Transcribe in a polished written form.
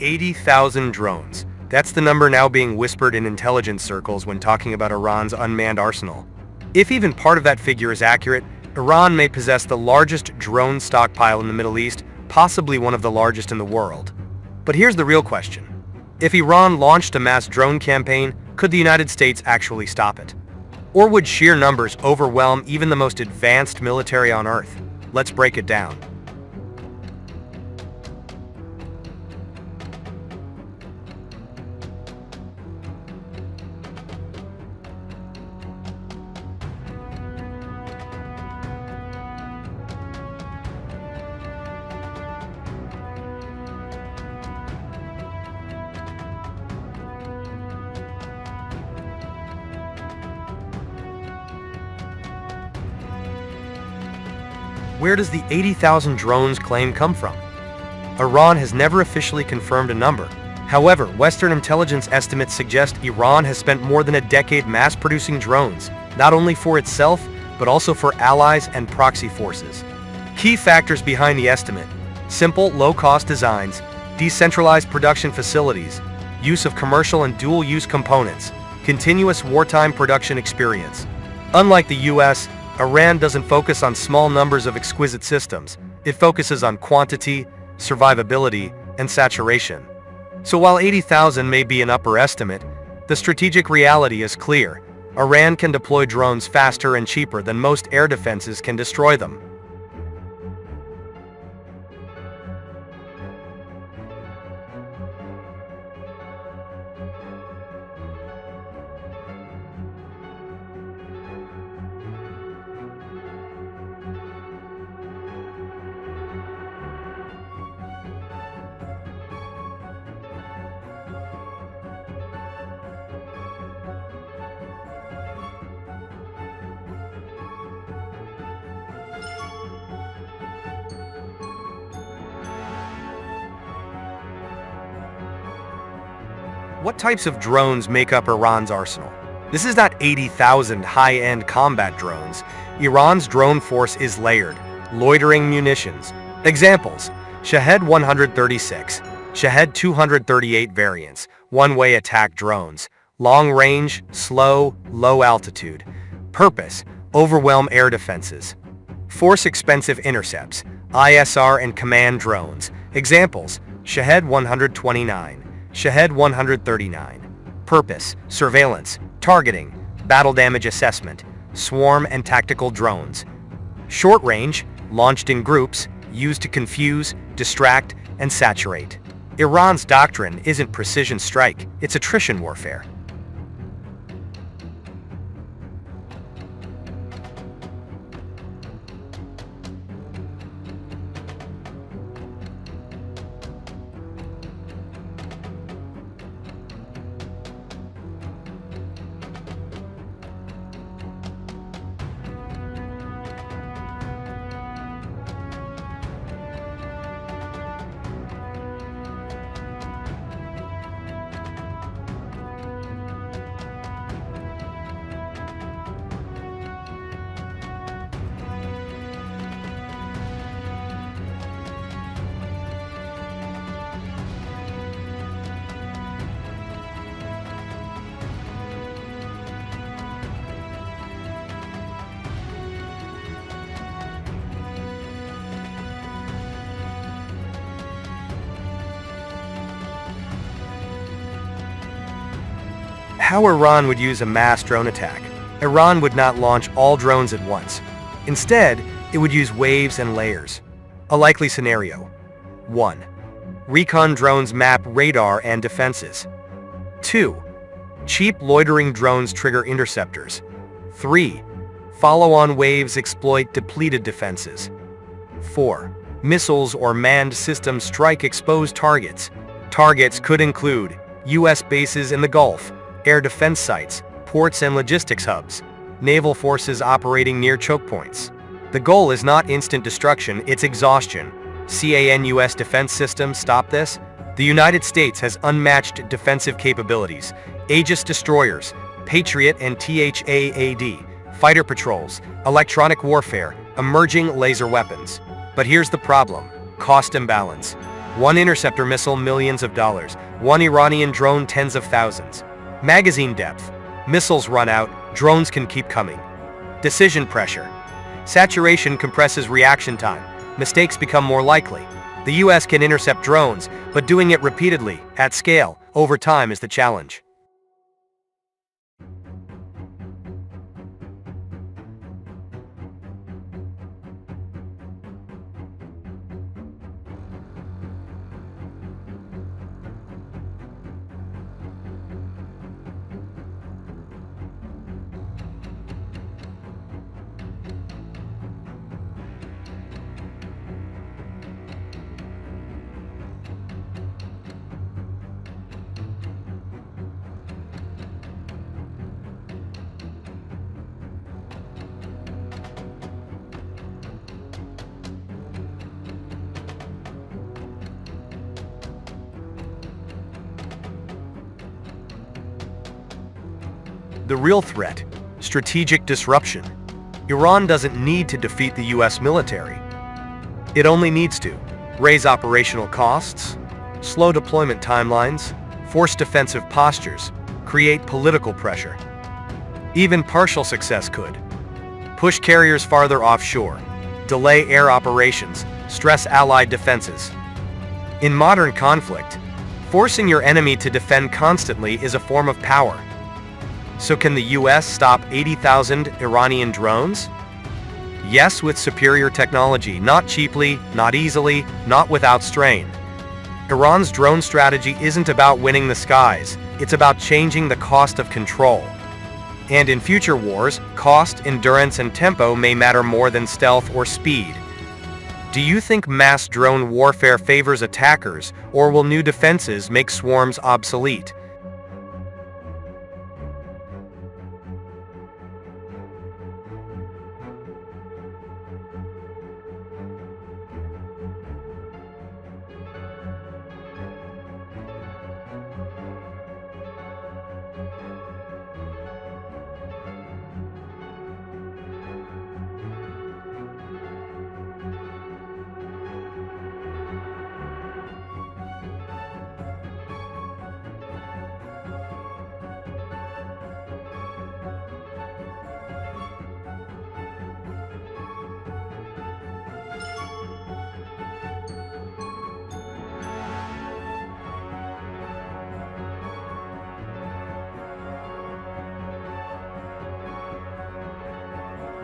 80,000 drones. That's the number now being whispered in intelligence circles when talking about Iran's unmanned arsenal. If even part of that figure is accurate, Iran may possess the largest drone stockpile in the Middle East, possibly one of the largest in the world. But here's the real question. If Iran launched a mass drone campaign, could the United States actually stop it? Or would sheer numbers overwhelm even the most advanced military on Earth? Let's break it down. Where does the 80,000 drones claim come from? Iran has never officially confirmed a number. However, Western intelligence estimates suggest Iran has spent more than a decade mass-producing drones, not only for itself, but also for allies and proxy forces. Key factors behind the estimate: simple, low-cost designs, decentralized production facilities, use of commercial and dual-use components, continuous wartime production experience. Unlike the US, Iran doesn't focus on small numbers of exquisite systems. It focuses on quantity, survivability, and saturation. So while 80,000 may be an upper estimate, the strategic reality is clear. Iran can deploy drones faster and cheaper than most air defenses can destroy them. What types of drones make up Iran's arsenal? This is not 80,000 high-end combat drones. Iran's drone force is layered. Loitering munitions. Examples: Shahed 136, Shahed 238 variants, one-way attack drones. Long range, slow, low altitude. Purpose: overwhelm air defenses. Force expensive intercepts, ISR and command drones. Examples: Shahed 129. Shahed 139. Purpose: surveillance, targeting, battle damage assessment, swarm and tactical drones. Short range, launched in groups, used to confuse, distract, and saturate. Iran's doctrine isn't precision strike, it's attrition warfare. How Iran would use a mass drone attack. Iran would not launch all drones at once. Instead, it would use waves and layers. A likely scenario: 1. Recon drones map radar and defenses. 2. Cheap loitering drones trigger interceptors. 3. Follow-on waves exploit depleted defenses. 4. Missiles or manned systems strike exposed targets. Targets could include U.S. bases in the Gulf, air defense sites, ports and logistics hubs, naval forces operating near choke points. The goal is not instant destruction, it's exhaustion. CANUS defense systems stop this. The United States has unmatched defensive capabilities: Aegis destroyers, Patriot and THAAD, fighter patrols, electronic warfare, emerging laser weapons. But here's the problem: cost imbalance. One interceptor missile, millions of dollars. One Iranian drone, tens of thousands. Magazine depth. Missiles run out, drones can keep coming. Decision pressure. Saturation compresses reaction time. Mistakes become more likely. The US can intercept drones, but doing it repeatedly, at scale, over time is the challenge. The real threat: strategic disruption. Iran doesn't need to defeat the US military. It only needs to raise operational costs, slow deployment timelines, force defensive postures, create political pressure. Even partial success could push carriers farther offshore, delay air operations, stress allied defenses. In modern conflict, forcing your enemy to defend constantly is a form of power. So can the US stop 80,000 Iranian drones? Yes, with superior technology, not cheaply, not easily, not without strain. Iran's drone strategy isn't about winning the skies, it's about changing the cost of control. And in future wars, cost, endurance, and tempo may matter more than stealth or speed. Do you think mass drone warfare favors attackers, or will new defenses make swarms obsolete?